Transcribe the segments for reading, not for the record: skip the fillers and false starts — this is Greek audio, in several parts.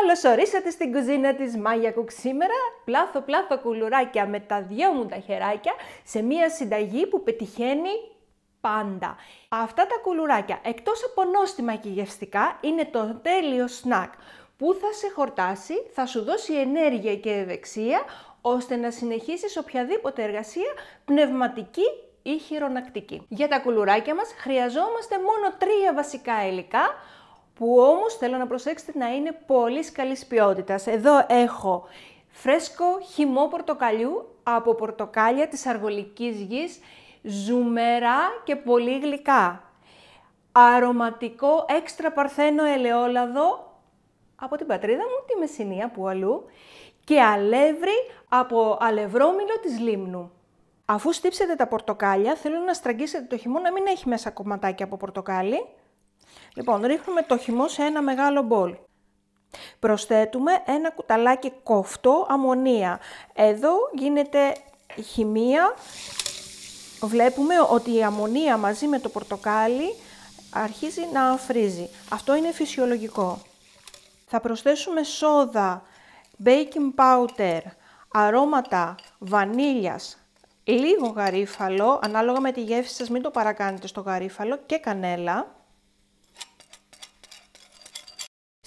Καλώς ορίσατε στην κουζίνα της Maya Cook. Σήμερα πλάθω κουλουράκια με τα δυο μου τα χεράκια σε μία συνταγή που πετυχαίνει πάντα. Αυτά τα κουλουράκια, εκτός από νόστιμα και γευστικά, είναι το τέλειο σνακ που θα σε χορτάσει, θα σου δώσει ενέργεια και ευεξία, ώστε να συνεχίσεις οποιαδήποτε εργασία πνευματική ή χειρονακτική. Για τα κουλουράκια μας χρειαζόμαστε μόνο 3 βασικά υλικά, που όμως θέλω να προσέξετε να είναι πολύ καλής ποιότητας. Εδώ έχω φρέσκο χυμό πορτοκαλιού από πορτοκάλια της αργολικής γης, ζουμερά και πολύ γλυκά. Αρωματικό έξτρα παρθένο ελαιόλαδο από την πατρίδα μου, τη Μεσσηνία, που αλλού, και αλεύρι από αλευρόμηλο της Λίμνου. Αφού στύψετε τα πορτοκάλια, θέλω να στραγγίσετε το χυμό να μην έχει μέσα κομματάκια από πορτοκάλι. Λοιπόν, ρίχνουμε το χυμό σε ένα μεγάλο μπολ. Προσθέτουμε ένα κουταλάκι κοφτό αμμονία. Εδώ γίνεται χυμεία. Βλέπουμε ότι η αμμονία μαζί με το πορτοκάλι αρχίζει να αφρίζει. Αυτό είναι φυσιολογικό. Θα προσθέσουμε σόδα, baking powder, αρώματα βανίλιας, λίγο γαρίφαλο, ανάλογα με τη γεύση σας, μην το παρακάνετε στο γαρίφαλο, και κανέλα.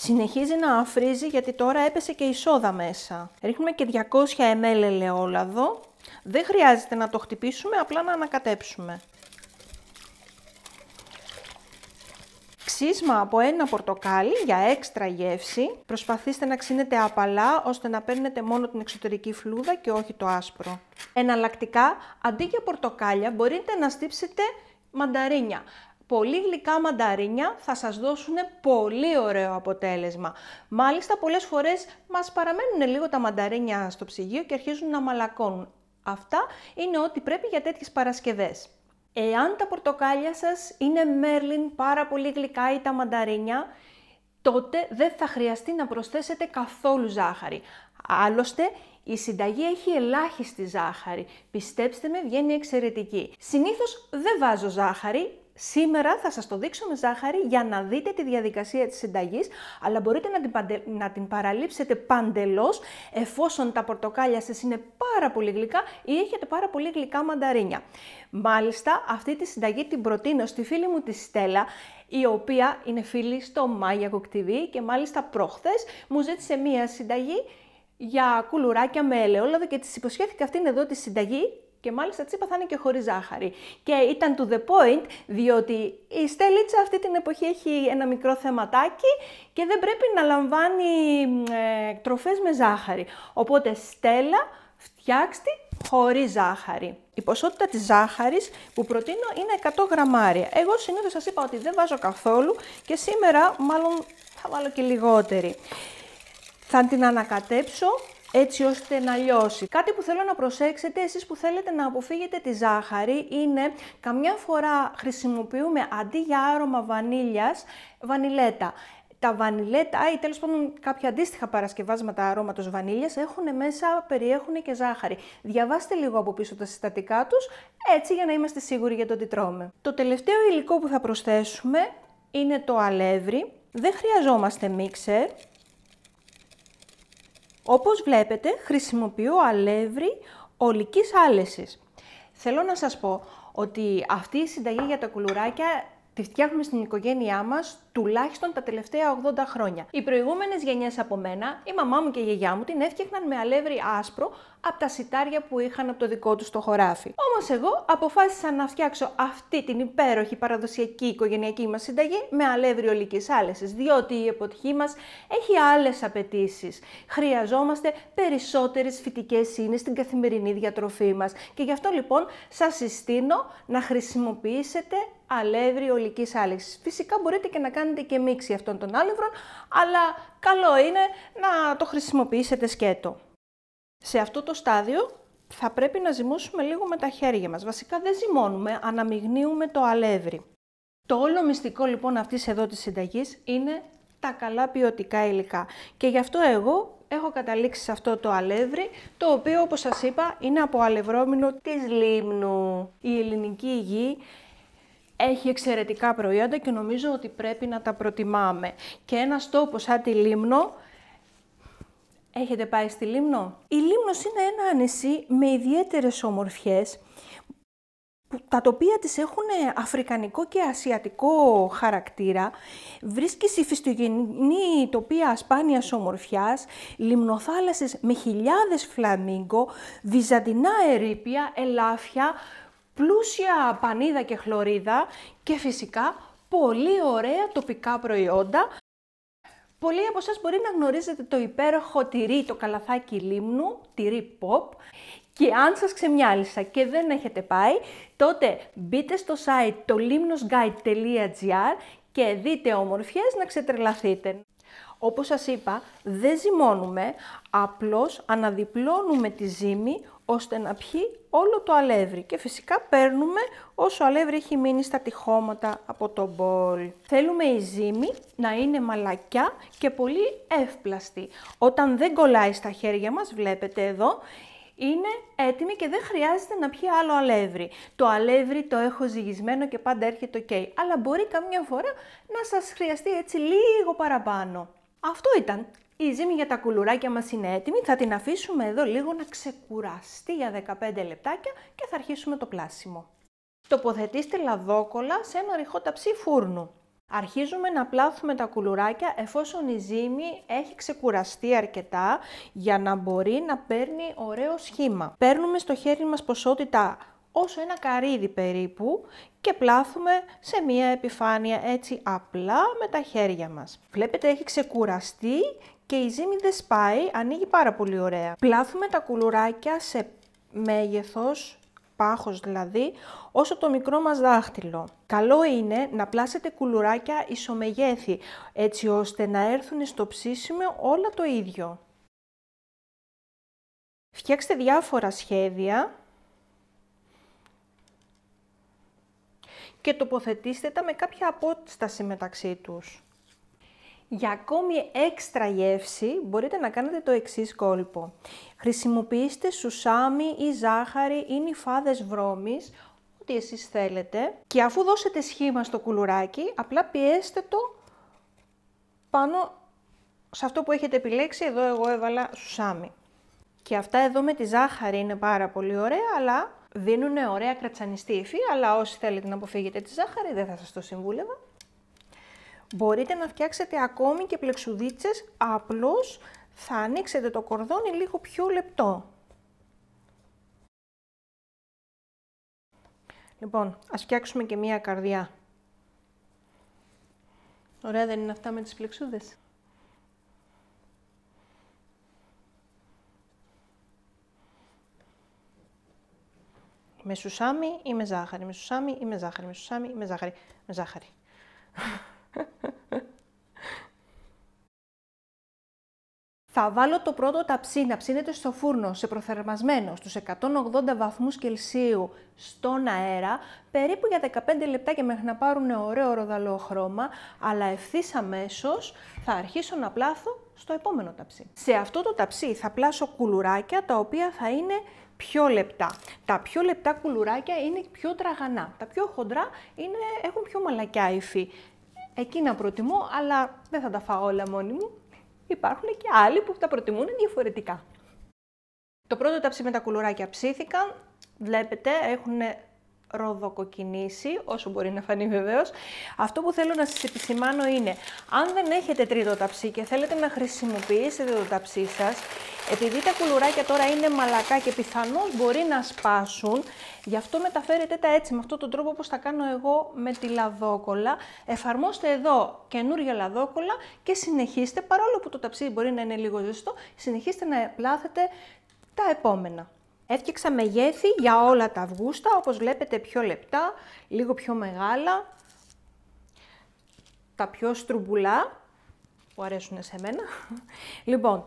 Συνεχίζει να αφρίζει γιατί τώρα έπεσε και η σόδα μέσα. Ρίχνουμε και 200 ml ελαιόλαδο. Δεν χρειάζεται να το χτυπήσουμε, απλά να ανακατέψουμε. Ξύσμα από ένα πορτοκάλι για έξτρα γεύση. Προσπαθήστε να ξύνετε απαλά, ώστε να παίρνετε μόνο την εξωτερική φλούδα και όχι το άσπρο. Εναλλακτικά, αντί για πορτοκάλια, μπορείτε να στύψετε μανταρίνια. Πολύ γλυκά μανταρίνια θα σας δώσουν πολύ ωραίο αποτέλεσμα. Μάλιστα, πολλές φορές μας παραμένουν λίγο τα μανταρίνια στο ψυγείο και αρχίζουν να μαλακώνουν. Αυτά είναι ό,τι πρέπει για τέτοιες Παρασκευές. Εάν τα πορτοκάλια σας είναι μέρλιν, πάρα πολύ γλυκά, ή τα μανταρίνια, τότε δεν θα χρειαστεί να προσθέσετε καθόλου ζάχαρη. Άλλωστε, η συνταγή έχει ελάχιστη ζάχαρη. Πιστέψτε με, βγαίνει εξαιρετική. Συνήθως δεν βάζω ζάχαρη. Σήμερα θα σας το δείξω με ζάχαρη για να δείτε τη διαδικασία της συνταγής, αλλά μπορείτε να την παραλείψετε παντελώς εφόσον τα πορτοκάλια σας είναι πάρα πολύ γλυκά ή έχετε πάρα πολύ γλυκά μανταρίνια. Μάλιστα, αυτή τη συνταγή την προτείνω στη φίλη μου τη Στέλλα, η οποία είναι φίλη στο Maya Cook TV, και μάλιστα προχθές μου ζήτησε μία συνταγή για κουλουράκια με ελαιόλαδο και της υποσχέθηκα αυτήν εδώ τη συνταγή. Και μάλιστα της είπα θα είναι και χωρίς ζάχαρη. Και ήταν to the point, διότι η Στέλλιτσα αυτή την εποχή έχει ένα μικρό θεματάκι και δεν πρέπει να λαμβάνει τροφές με ζάχαρη. Οπότε Στέλλα, φτιάξτε χωρίς ζάχαρη. Η ποσότητα της ζάχαρης που προτείνω είναι 100 γραμμάρια. Εγώ συνήθως σας είπα ότι δεν βάζω καθόλου και σήμερα μάλλον θα βάλω και λιγότερη. Θα την ανακατέψω έτσι ώστε να λιώσει. Κάτι που θέλω να προσέξετε εσείς που θέλετε να αποφύγετε τη ζάχαρη είναι καμιά φορά χρησιμοποιούμε αντί για άρωμα βανίλιας, βανιλέτα. Τα βανιλέτα ή τέλος πάντων κάποια αντίστοιχα παρασκευάσματα αρώματος βανίλιας περιέχουν και ζάχαρη. Διαβάστε λίγο από πίσω τα συστατικά τους, έτσι για να είμαστε σίγουροι για το τι τρώμε. Το τελευταίο υλικό που θα προσθέσουμε είναι το αλεύρι. Δεν χρειαζόμαστε μίξερ. Όπως βλέπετε, χρησιμοποιώ αλεύρι ολικής άλεσης. Θέλω να σας πω ότι αυτή η συνταγή για τα κουλουράκια τη φτιάχνουμε στην οικογένειά μας τουλάχιστον τα τελευταία 80 χρόνια. Οι προηγούμενες γενιές από μένα, η μαμά μου και η γιαγιά μου την έφτιαχναν με αλεύρι άσπρο από τα σιτάρια που είχαν από το δικό τους το χωράφι. Όμως εγώ αποφάσισα να φτιάξω αυτή την υπέροχη παραδοσιακή οικογενειακή μας συνταγή με αλεύρι ολικής άλεσης, διότι η εποχή μας έχει άλλες απαιτήσεις. Χρειαζόμαστε περισσότερες φυτικές ίνες στην καθημερινή διατροφή μας και γι' αυτό λοιπόν σας συστήνω να χρησιμοποιήσετε αλεύρι ολικής άλεσης. Φυσικά μπορείτε και να κάνετε και μίξη αυτών των άλευρων, αλλά καλό είναι να το χρησιμοποιήσετε σκέτο. Σε αυτό το στάδιο θα πρέπει να ζυμώσουμε λίγο με τα χέρια μας. Βασικά δεν ζυμώνουμε, αναμειγνύουμε το αλεύρι. Το όλο μυστικό λοιπόν αυτής εδώ της συνταγής είναι τα καλά ποιοτικά υλικά. Και γι' αυτό εγώ έχω καταλήξει σε αυτό το αλεύρι, το οποίο όπως σας είπα είναι από αλευρόμηλο της Λίμνου. Η ελληνική γη έχει εξαιρετικά προϊόντα και νομίζω ότι πρέπει να τα προτιμάμε. Και ένας τόπος σαν τη Λίμνο Έχετε πάει στη Λίμνο? Η Λίμνος είναι ένα νησί με ιδιαίτερες ομορφιές, τα τοπία της έχουν αφρικανικό και ασιατικό χαρακτήρα. Βρίσκει υφιστογενή τοπία σπάνιας ομορφιάς, λιμνοθάλασσες με χιλιάδες φλαμίγκο, βυζαντινά ερείπια, ελάφια, πλούσια πανίδα και χλωρίδα και φυσικά πολύ ωραία τοπικά προϊόντα. Πολλοί από εσάς μπορεί να γνωρίζετε το υπέροχο τυρί, το καλαθάκι Λίμνου, τυρί pop. Και αν σας ξεμιάλισα και δεν έχετε πάει, τότε μπείτε στο site το limnosguide.gr και δείτε ομορφιές να ξετρελαθείτε. Όπως σας είπα, δεν ζυμώνουμε, απλώς αναδιπλώνουμε τη ζύμη ώστε να πιει όλο το αλεύρι και φυσικά παίρνουμε όσο αλεύρι έχει μείνει στα τυχώματα από το μπολ. Θέλουμε η ζύμη να είναι μαλακιά και πολύ εύπλαστη. Όταν δεν κολλάει στα χέρια μας, βλέπετε εδώ, είναι έτοιμη και δεν χρειάζεται να πιει άλλο αλεύρι. Το αλεύρι το έχω ζυγισμένο και πάντα έρχεται ok, αλλά μπορεί καμιά φορά να σας χρειαστεί έτσι λίγο παραπάνω. Αυτό ήταν. Η ζύμη για τα κουλουράκια μας είναι έτοιμη, θα την αφήσουμε εδώ λίγο να ξεκουραστεί για 15 λεπτάκια και θα αρχίσουμε το πλάσιμο. Τοποθετήστε λαδόκολλα σε ένα ρηχό ταψί φούρνου. Αρχίζουμε να πλάθουμε τα κουλουράκια εφόσον η ζύμη έχει ξεκουραστεί αρκετά για να μπορεί να παίρνει ωραίο σχήμα. Παίρνουμε στο χέρι μας ποσότητα όσο ένα καρύδι περίπου και πλάθουμε σε μία επιφάνεια έτσι απλά με τα χέρια μας. Βλέπετε έχει ξεκουραστεί και η ζύμη δεν σπάει, ανοίγει πάρα πολύ ωραία. Πλάθουμε τα κουλουράκια σε μέγεθος, πάχος δηλαδή, όσο το μικρό μας δάχτυλο. Καλό είναι να πλάσετε κουλουράκια ισομεγέθη, έτσι ώστε να έρθουν στο ψήσιμο όλα το ίδιο. Φτιάξτε διάφορα σχέδια και τοποθετήστε τα με κάποια απόσταση μεταξύ τους. Για ακόμη έξτρα γεύση μπορείτε να κάνετε το εξής κόλπο. Χρησιμοποιήστε σουσάμι ή ζάχαρη ή νυφάδες βρώμης, ό,τι εσείς θέλετε. Και αφού δώσετε σχήμα στο κουλουράκι, απλά πιέστε το πάνω σε αυτό που έχετε επιλέξει. Εδώ εγώ έβαλα σουσάμι. Και αυτά εδώ με τη ζάχαρη είναι πάρα πολύ ωραία, αλλά δίνουν ωραία κρατσανιστή υφή, αλλά όσοι θέλετε να αποφύγετε τη ζάχαρη δεν θα σας το συμβούλευα. Μπορείτε να φτιάξετε ακόμη και πλεξουδίτσες, απλώς θα ανοίξετε το κορδόνι λίγο πιο λεπτό. Λοιπόν, ας φτιάξουμε και μία καρδιά. Ωραία δεν είναι αυτά με τις πλεξούδες? Με σουσάμι ή με ζάχαρη, με σουσάμι ή με ζάχαρη, με σουσάμι ή με ζάχαρη, με ζάχαρη. Θα βάλω το πρώτο ταψί να ψήνεται στο φούρνο σε προθερμασμένο στους 180 βαθμούς Κελσίου στον αέρα, περίπου για 15 λεπτάκια μέχρι να πάρουν ωραίο ροδαλό χρώμα, αλλά ευθύς αμέσως θα αρχίσω να πλάθω στο επόμενο ταψί. Σε αυτό το ταψί θα πλάσω κουλουράκια τα οποία θα είναι πιο λεπτά. Τα πιο λεπτά κουλουράκια είναι πιο τραγανά. Τα πιο χοντρά έχουν πιο μαλακιά υφή. Εκείνα προτιμώ, αλλά δεν θα τα φάω όλα μόνη μου. Υπάρχουν και άλλοι που τα προτιμούν διαφορετικά. Το πρώτο ταψί με τα κουλουράκια ψήθηκαν. Βλέπετε, έχουν ροδοκοκκινήσει, όσο μπορεί να φανεί βεβαίως. Αυτό που θέλω να σας επισημάνω είναι, αν δεν έχετε τρίτο ταψί και θέλετε να χρησιμοποιήσετε το ταψί σας, επειδή τα κουλουράκια τώρα είναι μαλακά και πιθανώς μπορεί να σπάσουν, γι' αυτό μεταφέρετε τα έτσι, με αυτόν τον τρόπο όπως θα κάνω εγώ με τη λαδόκολλα. Εφαρμόστε εδώ καινούργια λαδόκολλα και συνεχίστε, παρόλο που το ταψί μπορεί να είναι λίγο ζεστό, συνεχίστε να πλάθετε τα επόμενα. Έφτιαξα μεγέθη για όλα τα αυγούστα, όπως βλέπετε πιο λεπτά, λίγο πιο μεγάλα, τα πιο στρουμπουλά, που αρέσουν σε μένα. Λοιπόν,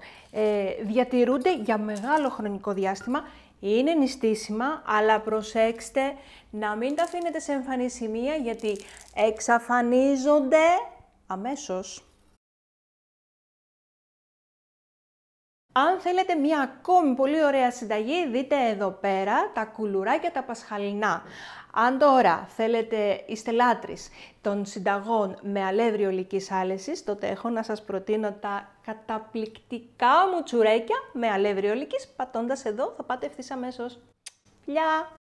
διατηρούνται για μεγάλο χρονικό διάστημα, είναι νηστίσιμα, αλλά προσέξτε να μην τα αφήνετε σε εμφανή σημεία, γιατί εξαφανίζονται αμέσως. Αν θέλετε μια ακόμη πολύ ωραία συνταγή, δείτε εδώ πέρα τα κουλουράκια τα πασχαλινά. Αν τώρα είστε λάτρεις των συνταγών με αλεύρι ολικής άλεσης, τότε έχω να σας προτείνω τα καταπληκτικά μου τσουρέκια με αλεύρι ολικής. Πατώντας εδώ θα πάτε ευθύς αμέσως. Φιλιά!